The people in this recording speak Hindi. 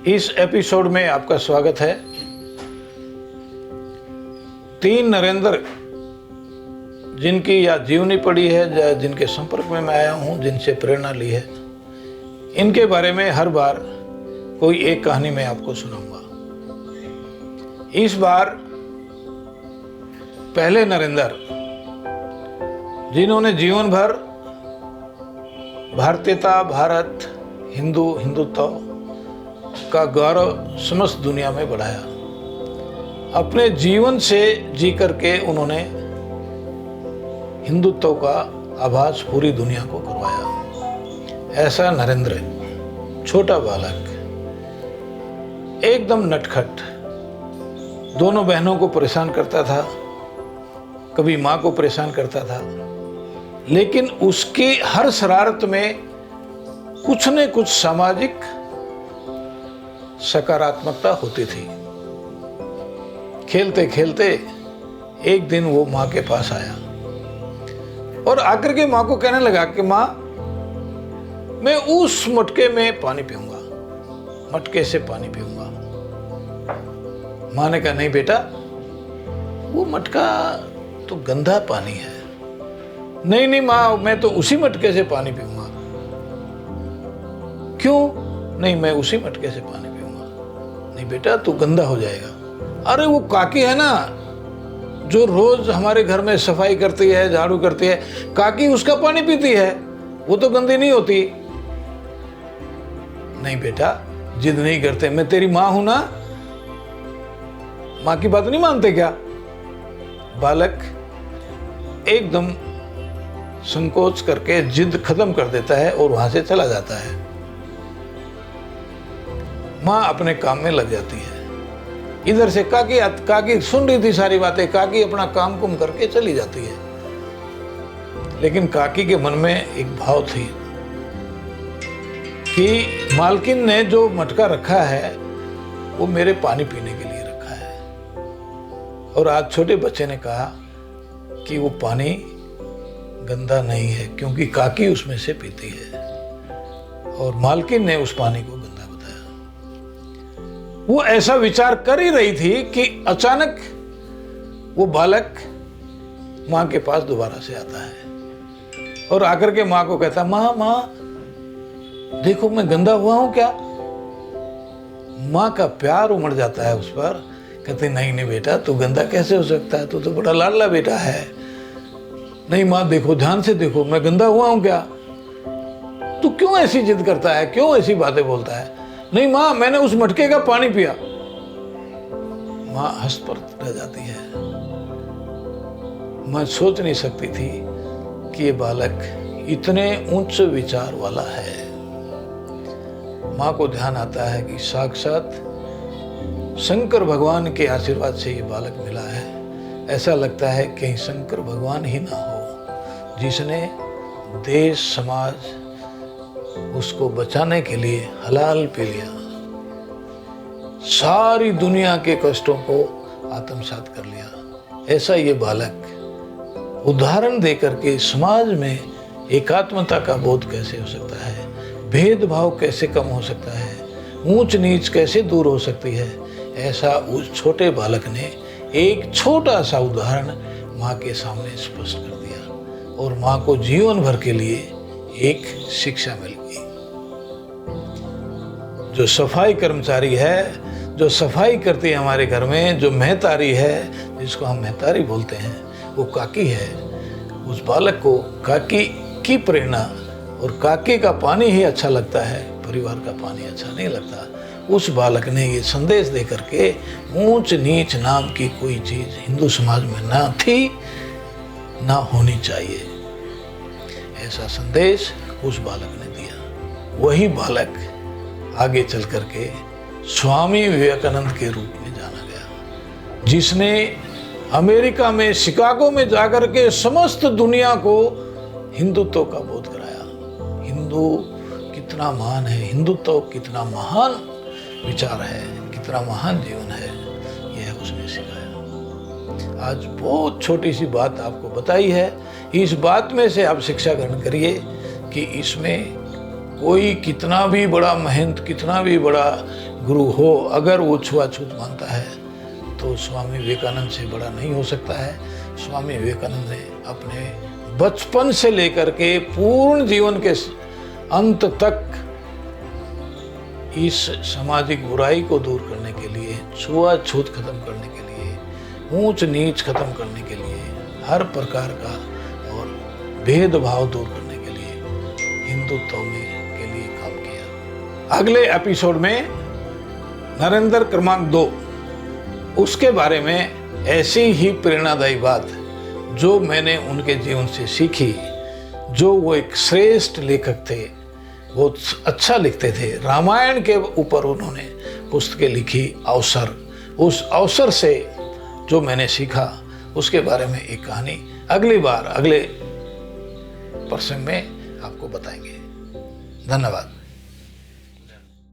इस एपिसोड में आपका स्वागत है। 3 नरेंद्र जिनकी या जीवनी पढ़ी है या जिनके संपर्क में मैं आया हूँ, जिनसे प्रेरणा ली है, इनके बारे में हर बार कोई एक कहानी मैं आपको सुनाऊंगा। इस बार पहले नरेंद्र जिन्होंने जीवन भर भारतीयता, भारत, हिंदुत्व का गौरव समस्त दुनिया में बढ़ाया। अपने जीवन से जी करके उन्होंने हिंदुत्व का आभास पूरी दुनिया को करवाया। ऐसा नरेंद्र, छोटा बालक, एकदम नटखट, दोनों बहनों को परेशान करता था, कभी माँ को परेशान करता था, लेकिन उसकी हर शरारत में कुछ न कुछ सामाजिक सकारात्मकता होती थी। खेलते खेलते एक दिन वो माँ के पास आया और आकर के माँ को कहने लगा कि माँ, मैं उस मटके में पानी पीऊंगा, मटके से पानी पीऊंगा। माँ ने कहा, नहीं बेटा, वो मटका तो गंदा पानी है। नहीं नहीं माँ, मैं तो उसी मटके से पानी पीऊंगा। क्यों? नहीं, मैं उसी मटके से पानी पीऊंगा। नहीं बेटा, तू गंदा हो जाएगा। अरे वो काकी है ना, जो रोज हमारे घर में सफाई करती है, झाड़ू करती है, काकी उसका पानी पीती है, वो तो गंदी नहीं होती। नहीं बेटा, जिद नहीं करते, मैं तेरी माँ हूं ना, माँ की बात नहीं मानते क्या? बालक एकदम संकोच करके जिद खत्म कर देता है और वहां से चला जाता है। माँ अपने काम में लग जाती है। इधर से काकी सुन रही थी सारी बातें, काकी अपना काम कुम करके चली जाती है। लेकिन काकी के मन में एक भाव थी कि मालकिन ने जो मटका रखा है वो मेरे पानी पीने के लिए रखा है। और आज छोटे बच्चे ने कहा कि वो पानी गंदा नहीं है क्योंकि काकी उसमें से पीती है, और मालकिन ने उस पानी को गंदा बताया। वो ऐसा विचार कर ही रही थी कि अचानक वो बालक माँ के पास दोबारा से आता है और आकर के माँ को कहता, माँ माँ देखो, मैं गंदा हुआ हूं क्या? माँ का प्यार उमड़ जाता है उस पर। कहते, नहीं नहीं बेटा, तू गंदा कैसे हो सकता है, तू तो बड़ा लाडला बेटा है। नहीं माँ, देखो, ध्यान से देखो, मैं गंदा हुआ हूं क्या? तू क्यों ऐसी जिद करता है, क्यों ऐसी बातें बोलता है? नहीं माँ, मैंने उस मटके का पानी पिया। माँ हंस पर रह जाती है। मैं सोच नहीं सकती थी कि ये बालक इतने उच्च विचार वाला है। माँ को ध्यान आता है कि साक्षात शंकर भगवान के आशीर्वाद से ये बालक मिला है। ऐसा लगता है कहीं शंकर भगवान ही ना हो जिसने देश समाज उसको बचाने के लिए हलाल पी लिया, सारी दुनिया के कष्टों को आत्मसात कर लिया। ऐसा ये बालक उदाहरण देकर के समाज में एकात्मता का बोध कैसे हो सकता है, भेदभाव कैसे कम हो सकता है, ऊंच नीच कैसे दूर हो सकती है, ऐसा उस छोटे बालक ने एक छोटा सा उदाहरण माँ के सामने स्पष्ट कर दिया और माँ को जीवन भर के लिए एक शिक्षा मिल गई। जो सफाई कर्मचारी है, जो सफाई करती है हमारे घर में, जो महतारी है, जिसको हम महतारी बोलते हैं, वो काकी है। उस बालक को काकी की प्रेरणा और काकी का पानी ही अच्छा लगता है, परिवार का पानी अच्छा नहीं लगता। उस बालक ने ये संदेश दे करके ऊंच नीच नाम की कोई चीज हिंदू समाज में ना थी, ना होनी चाहिए, ऐसा संदेश उस बालक ने दिया। वही बालक आगे चल करके स्वामी विवेकानंद के रूप में जाना गया, जिसने अमेरिका में शिकागो में जाकर के समस्त दुनिया को हिंदुत्व का बोध कराया। हिंदू कितना महान है, हिंदुत्व कितना महान विचार है, कितना महान जीवन है, यह उसने सिखाया। आज बहुत छोटी सी बात आपको बताई है, इस बात में से आप शिक्षा ग्रहण करिए कि इसमें कोई कितना भी बड़ा महंत, कितना भी बड़ा गुरु हो, अगर वो छुआछूत मानता है तो स्वामी विवेकानंद से बड़ा नहीं हो सकता है। स्वामी विवेकानंद ने अपने बचपन से लेकर के पूर्ण जीवन के अंत तक इस सामाजिक बुराई को दूर करने के लिए, छुआछूत खत्म करने के लिए, ऊंच नीच खत्म करने के लिए, हर प्रकार का और भेदभाव दूर करने के लिए हिंदुत्व में के लिए काम किया। अगले एपिसोड में नरेंद्र क्रमांक 2, उसके बारे में ऐसी ही प्रेरणादायी बात जो मैंने उनके जीवन से सीखी, जो वो एक श्रेष्ठ लेखक थे, बहुत अच्छा लिखते थे। रामायण के ऊपर उन्होंने पुस्तकें लिखी, अवसर, उस अवसर से जो मैंने सीखा उसके बारे में एक कहानी अगली बार, अगले प्रसंग में आपको बताएंगे। धन्यवाद।